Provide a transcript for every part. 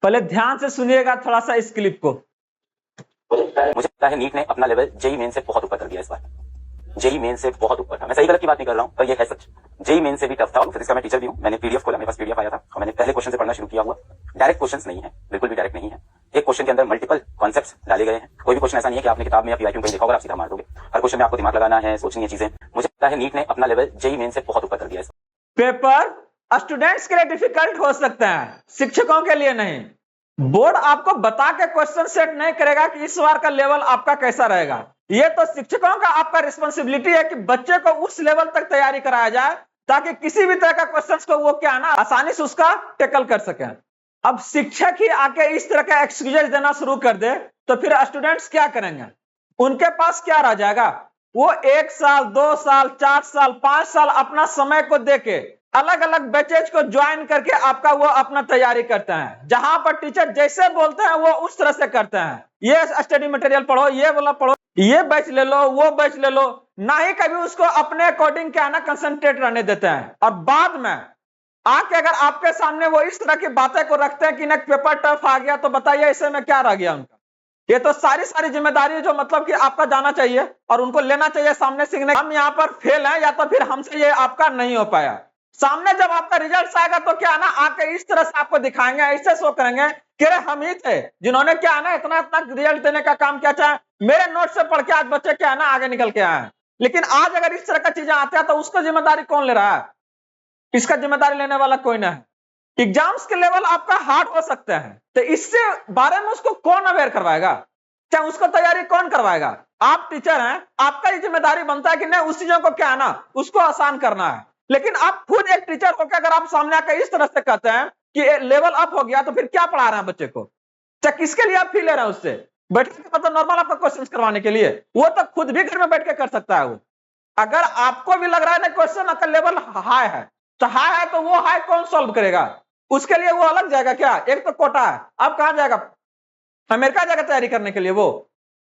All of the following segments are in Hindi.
पहले ध्यान से सुनिएगा थोड़ा सा इस क्लिप को। मुझे लगता है नीट ने अपना लेवल जेई मेन से बहुत ऊपर कर दिया इस बार। जेई मेन से बहुत ऊपर था। मैं सही गलत की बात नहीं कर रहा हूं, पर ये है सच। जेई मेन से भी टफ था और फिजिक्स का मैं टीचर भी हूं। मैंने पीडीएफ खोला, मेरे पास पीडीएफ आया था और मैंने पहले क्वेश्चन से पढ़ना शुरू किया हुआ। डायरेक्ट क्वेश्चंस नहीं है, बिल्कुल भी डायरेक्ट नहीं है। एक क्वेश्चन के अंदर मल्टीपल कॉन्सेप्ट्स डाले गए हैं। कोई भी क्वेश्चन ऐसा नहीं है कि आपने किताब में या पीआईक्यू में देखा होगा आप सीधा मार दोगे। हर क्वेश्चन में आपको दिमाग लगाना है, सोचनी है चीजें। मुझे लगता है नीट ने अपना लेवल जेई मेन से बहुत ऊपर कर दिया। पेपर स्टूडेंट्स के लिए डिफिकल्ट हो सकता है, शिक्षकों के लिए नहीं। बोर्ड आपको बता के क्वेश्चन सेट नहीं करेगा कि इस बार का लेवल आपका कैसा रहेगा। ये तो शिक्षकों का आपका रिस्पॉन्सिबिलिटी है कि बच्चे को उस लेवल तक तैयारी कराया जाए ताकि किसी भी तरह का क्वेश्चन को वो क्या ना आसानी से उसका टेकल कर सके। अब शिक्षक ही आके इस तरह का एक्सक्यूजेस देना शुरू कर दे तो फिर स्टूडेंट्स क्या करेंगे? उनके पास क्या रह जाएगा? वो 1 साल 2 साल 4 साल 5 साल अपना समय को देके अलग अलग बैचेज को ज्वाइन करके आपका वो अपना तैयारी करते हैं। जहां पर टीचर जैसे बोलते हैं वो उस तरह से करते हैं। ये स्टडी मटेरियल पढ़ो, ये वाला पढ़ो, ये बैच ले लो, वो बैच ले लो, ना ही कभी उसको अपने अकॉर्डिंग क्या ना कंसंट्रेट रहने देते हैं। और बाद में आके अगर आपके सामने वो इस तरह की बातें को रखते हैं कि ना पेपर टफ आ गया तो बताइए ऐसे में क्या रह गया उनका। ये तो सारी जिम्मेदारी जो मतलब कि आपका जाना चाहिए और उनको लेना चाहिए सामने सीखने। हम यहाँ पर फेल हैं या तो फिर हमसे ये आपका नहीं हो पाया। सामने जब आपका रिजल्ट आएगा तो क्या ना आके इस तरह से आपको दिखाएंगे, ऐसे शो करेंगे कि हम ही थे जिन्होंने क्या ना इतना इतना रिजल्ट देने का काम किया। चाहे मेरे नोट से पढ़ के आज बच्चे क्या ना आगे निकल के आए हैं, लेकिन आज अगर इस तरह का चीजें आते हैं तो उसका जिम्मेदारी कौन ले रहा है? इसका जिम्मेदारी लेने वाला कोई ना है। एग्जाम्स के लेवल आपका हार्ड हो सकते हैं तो इससे बारे में उसको कौन अवेयर करवाएगा? क्या उसको तैयारी कौन करवाएगा? आप टीचर हैं, आपका ये जिम्मेदारी बनता है कि नहीं उस चीजों को क्या है ना उसको आसान करना है। लेकिन आप खुद एक टीचर होकर अगर आप सामने आकर इस तरह से कहते हैं कि लेवल अप हो गया तो फिर क्या पढ़ा रहे हैं बच्चे को? क्या किसके लिए आप फी ले रहे हैं उससे? बैठ के मतलब नॉर्मल आपका क्वेश्चन करवाने के लिए? वो तो खुद भी घर में बैठ के कर सकता है। वो अगर आपको भी लग रहा है ना क्वेश्चन का लेवल हाई है तो हाई है तो वो हाई कौन सॉल्व करेगा? उसके लिए वो अलग जाएगा क्या? एक तो कोटा है, अब कहां जाएगा? अमेरिका जाकर तैयारी करने के लिए वो।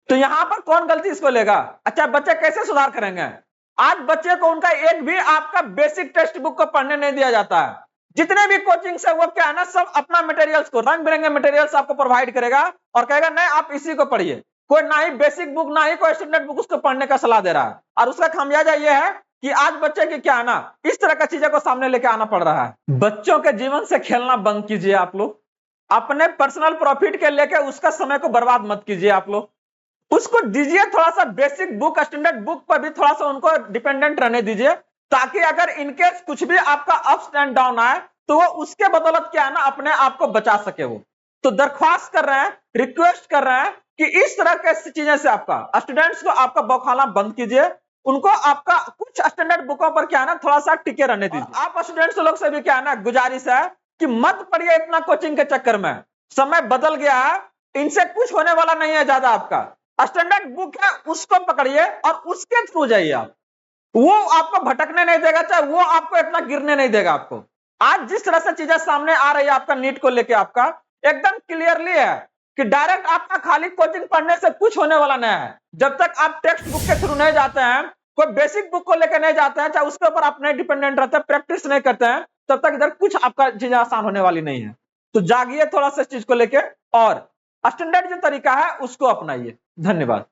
तो यहां पर कौन गलती इसको लेगा? अच्छा बच्चे कैसे सुधार करेंगे? आज बच्चे को उनका एक भी आपका बेसिक टेक्स्ट बुक को पढ़ने नहीं दिया जाता है। जितने भी कोचिंग से वो क्या है ना सब अपना मटेरियल्स को रंग बिरंगे मटेरियल्स आपको प्रोवाइड करेगा और कहेगा नहीं आप इसी को पढ़िए। कोई ना ही बेसिक बुक ना ही कोई स्टैंडर्ड बुक उसको पढ़ने का सलाह दे रहा है। और उसका खामियाजा ये है कि आज बच्चे की क्या है ना इस तरह का चीजें को सामने लेके आना पड़ रहा है। बच्चों के जीवन से खेलना बंद कीजिए आप लोग। अपने पर्सनल प्रॉफिट के लेके उसका समय को बर्बाद मत कीजिए आप लोग। उसको दीजिए थोड़ा सा बेसिक बुक स्टैंडर्ड बुक पर भी थोड़ा सा उनको डिपेंडेंट रहने दीजिए ताकि अगर इनकेस कुछ भी आपका अप्स एंड डाउन आए तो वो उसके बदौलत क्या है ना अपने आप को बचा सके। वो तो दरख्वास्त कर रहे हैं, रिक्वेस्ट कर रहे हैं कि इस तरह के चीजें से आपका स्टूडेंट्स को आपका बौखाना बंद कीजिए। उनको आपका कुछ स्टैंडर्ड बुकों पर क्या है ना थोड़ा सा टिके रहने दीजिए। आप स्टूडेंट्स लोग से भी क्या है ना गुजारिश है कि मत पढ़िए इतना कोचिंग के चक्कर में। समय बदल गया है, इनसे कुछ होने वाला नहीं है ज्यादा। आपका स्टैंडर्ड बुक है उसको पकड़िए और उसके थ्रू जाइए आप। वो आपको भटकने नहीं देगा, चाहे वो आपको इतना गिरने नहीं देगा। आपको आज जिस तरह से चीजें सामने आ रही है आपका नीट को लेके आपका एकदम क्लियरली है कि डायरेक्ट आपका खाली कोचिंग पढ़ने से कुछ होने वाला नहीं है। जब तक आप टेक्स्ट बुक के थ्रू नहीं जाते हैं, कोई बेसिक बुक को लेकर नहीं जाते हैं, चाहे उसके ऊपर आप नहीं डिपेंडेंट रहते हैं, प्रैक्टिस नहीं करते हैं, तब तक इधर कुछ आपका चीजें आसान होने वाली नहीं है। तो जागिए थोड़ा सा इस चीज को लेके और स्टैंडर्ड जो तरीका है उसको अपनाइए। धन्यवाद।